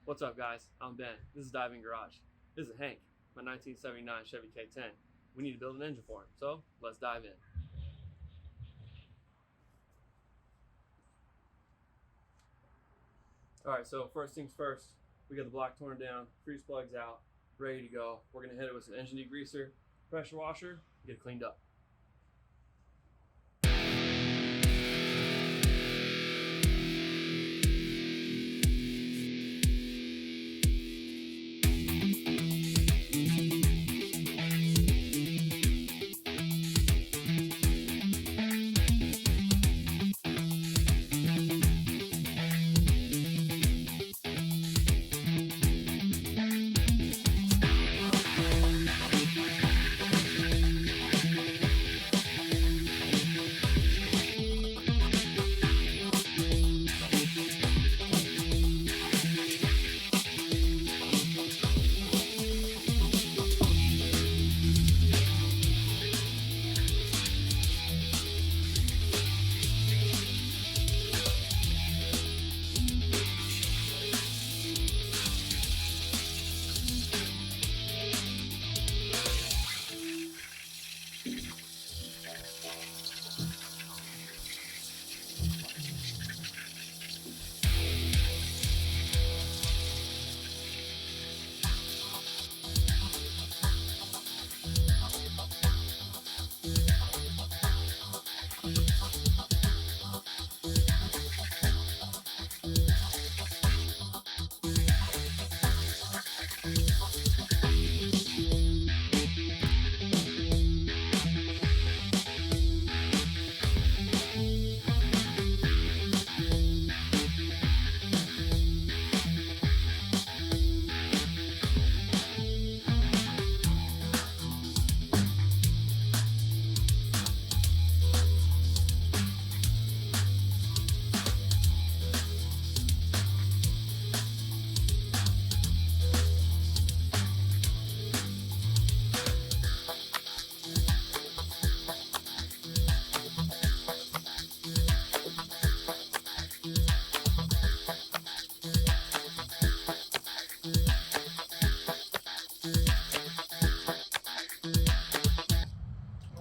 What's up, guys? I'm Ben. This is Diving Garage. This is Hank, my 1979 Chevy K10. We need to build an engine for him, so let's dive in. Alright, so first things first, we got the block torn down, freeze plugs out, ready to go. We're going to hit it with some engine degreaser, pressure washer, get it cleaned up.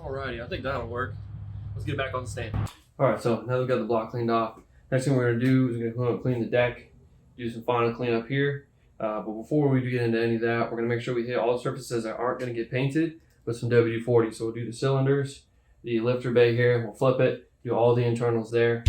Alrighty, I think that'll work. Let's get back on the stand. Alright, so now we've got the block cleaned off. Next thing we're going to do is we're going to clean the deck, do some final cleanup here. But before we get into any of that, we're going to make sure we hit all the surfaces that aren't going to get painted with some WD-40. So we'll do the cylinders, the lifter bay here, we'll flip it, do all the internals there.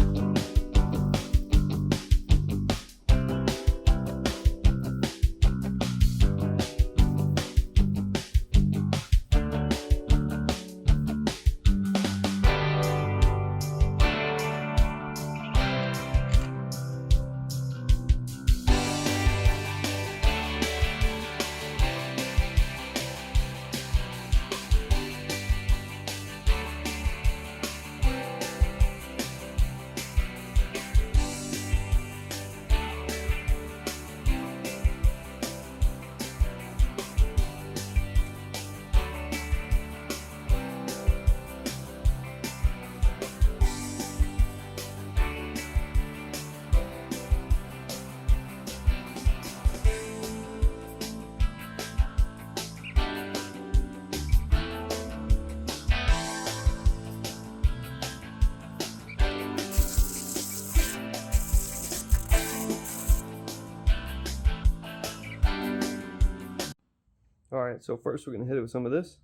Alright, so first we're going to hit it with some of this.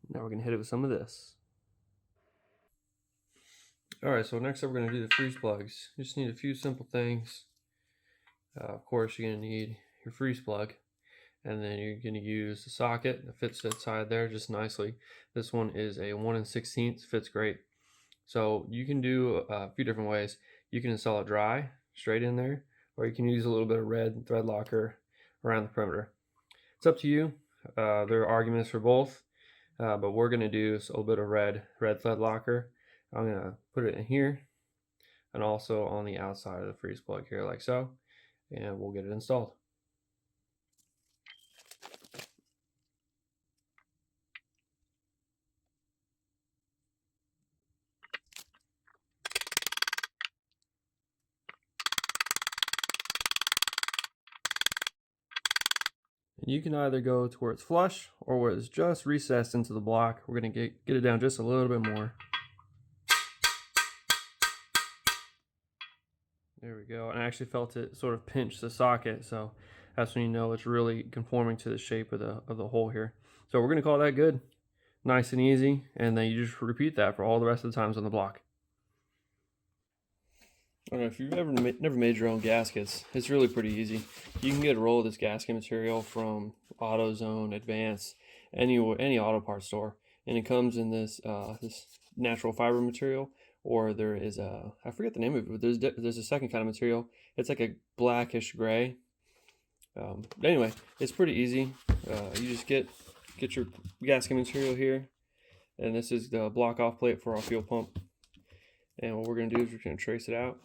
Now we're going to hit it with some of this. Alright, so next up we're going to do the freeze plugs. You just need a few simple things. Of course you're going to need your freeze plug. And then you're going to use the socket that fits inside there just nicely. This one is a 1 16, fits great. So you can do a few different ways. You can install it dry, straight in there, or you can use a little bit of red thread locker around the perimeter. It's up to you. There are arguments for both, but we're going to do a little bit of red thread locker. I'm going to put it in here and also on the outside of the freeze plug here like so, and we'll get it installed. And you can either go to where it's flush or where it's just recessed into the block. We're going to get it down just a little bit more. There we go. And I actually felt it sort of pinch the socket, so that's when you know it's really conforming to the shape of the hole here. So we're going to call that good. Nice and easy, and then you just repeat that for all the rest of the times on the block. I don't know if you've never made your own gaskets. It's really pretty easy. You can get a roll of this gasket material from AutoZone, Advance, any auto parts store, and it comes in this this natural fiber material, or there is I forget the name of it, but there's a second kind of material. It's like a blackish gray. Anyway, it's pretty easy. You just get your gasket material here, and this is the block off plate for our fuel pump. And what we're going to do is we're going to trace it out.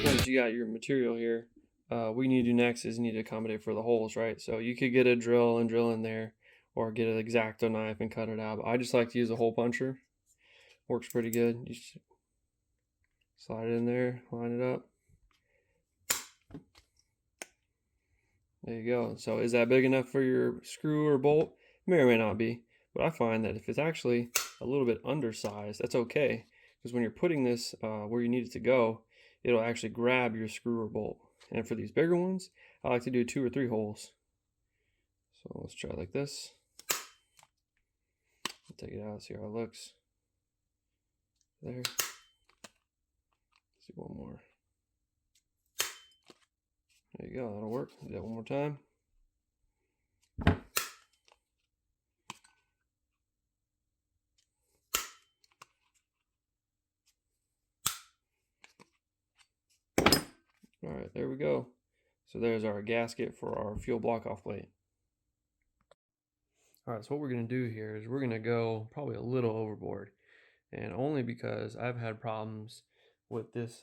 Once you got your material here, what you need to do next is you need to accommodate for the holes, right? So you could get a drill and drill in there, or get an X-Acto knife and cut it out. But I just like to use a hole puncher. Works pretty good. You just slide it in there, line it up. There you go. So is that big enough for your screw or bolt? May or may not be. But I find that if it's actually a little bit undersized, that's okay. Because when you're putting this where you need it to go, it'll actually grab your screw or bolt. And for these bigger ones, I like to do 2 or 3 holes. So let's try like this. Take it out, see how it looks. There. Let's see one more. There you go, that'll work. Do that one more time. All right, there we go. So there's our gasket for our fuel block off plate. All right, so what we're gonna do here is we're gonna go probably a little overboard, and only because I've had problems with this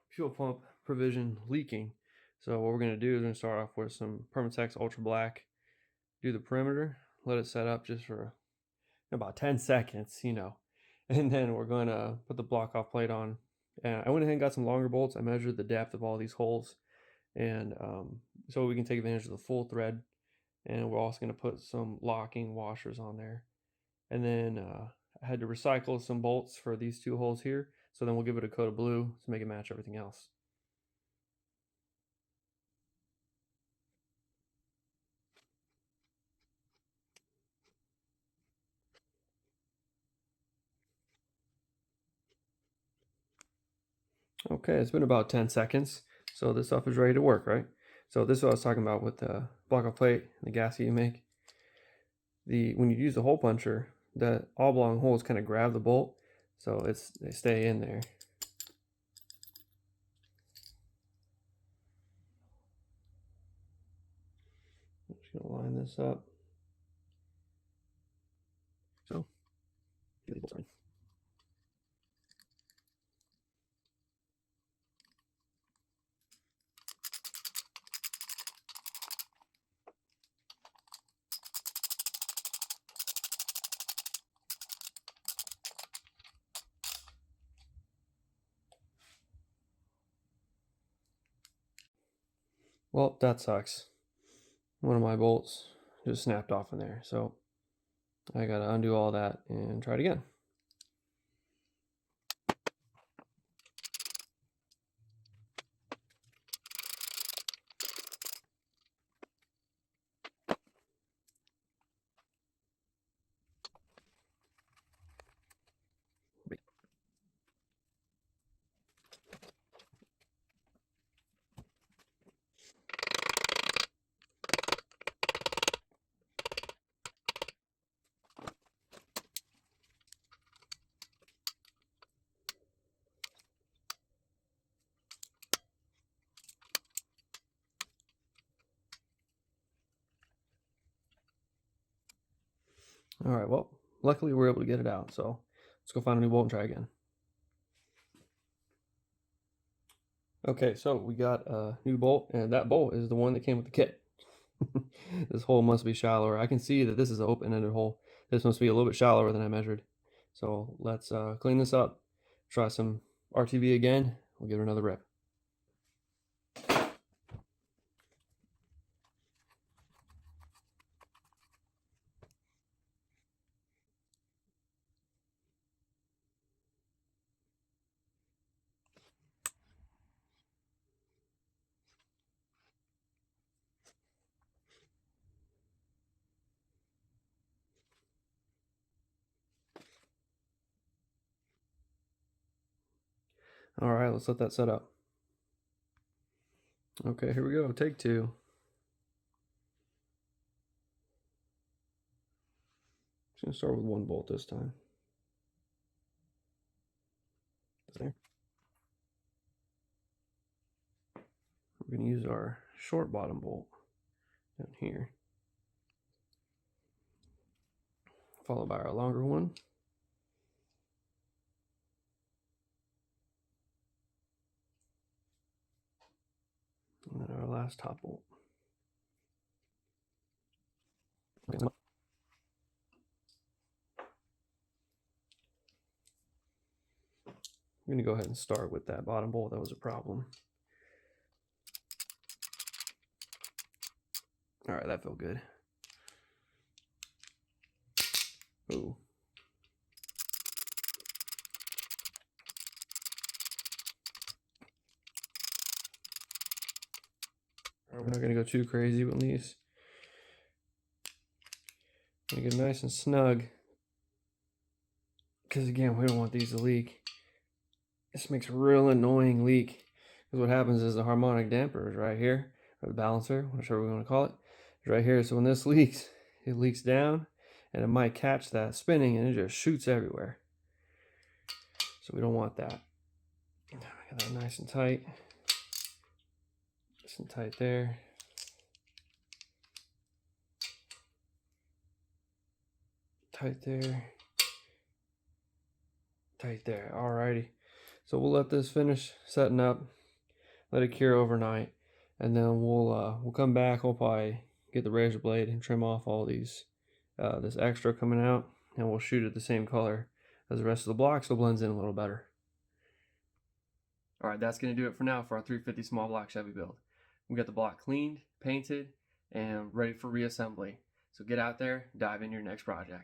fuel pump provision leaking. So what we're gonna do is we're gonna start off with some Permatex Ultra Black, do the perimeter, let it set up just for about 10 seconds, you know, and then we're gonna put the block off plate on. And I went ahead and got some longer bolts. I measured the depth of all these holes, and so we can take advantage of the full thread. And we're also going to put some locking washers on there. And then I had to recycle some bolts for these 2 holes here. So then we'll give it a coat of blue to make it match everything else. Okay, it's been about 10 seconds. So this stuff is ready to work, right? So this is what I was talking about with the block off plate, the gasket you make. When you use the hole puncher, the oblong holes kind of grab the bolt, so they stay in there. I'm just gonna line this up. So, sorry. Well, that sucks. One of my bolts just snapped off in there, so I gotta undo all that and try it again. All right, well, luckily we were able to get it out, so let's go find a new bolt and try again. Okay, so we got a new bolt, and that bolt is the one that came with the kit. This hole must be shallower. I can see that this is an open-ended hole. This must be a little bit shallower than I measured. So let's clean this up. Try some RTV again. We'll give it another rip. All right, let's let that set up. Okay, here we go. Take two. Just gonna start with one bolt this time. There. We're gonna use our short bottom bolt down here, followed by our longer one. And then our last top bolt. Okay. I'm going to go ahead and start with that bottom bolt. That was a problem. All right, that felt good. Ooh. All right, we're not going to go too crazy with these. Going to get nice and snug. Because again, we don't want these to leak. This makes a real annoying leak. Because what happens is the harmonic damper is right here, or the balancer, whatever we want to call it, is right here. So when this leaks, it leaks down, and it might catch that spinning, and it just shoots everywhere. So we don't want that. Get that nice and tight. Nice and tight there. Tight there. Tight there. Alrighty. So we'll let this finish setting up. Let it cure overnight, and then we'll come back. We'll probably get the razor blade and trim off all these this extra coming out, and we'll shoot it the same color as the rest of the block so it blends in a little better. All right, that's going to do it for now for our 350 small block Chevy build. We got the block cleaned, painted, and ready for reassembly. So get out there, dive into your next project.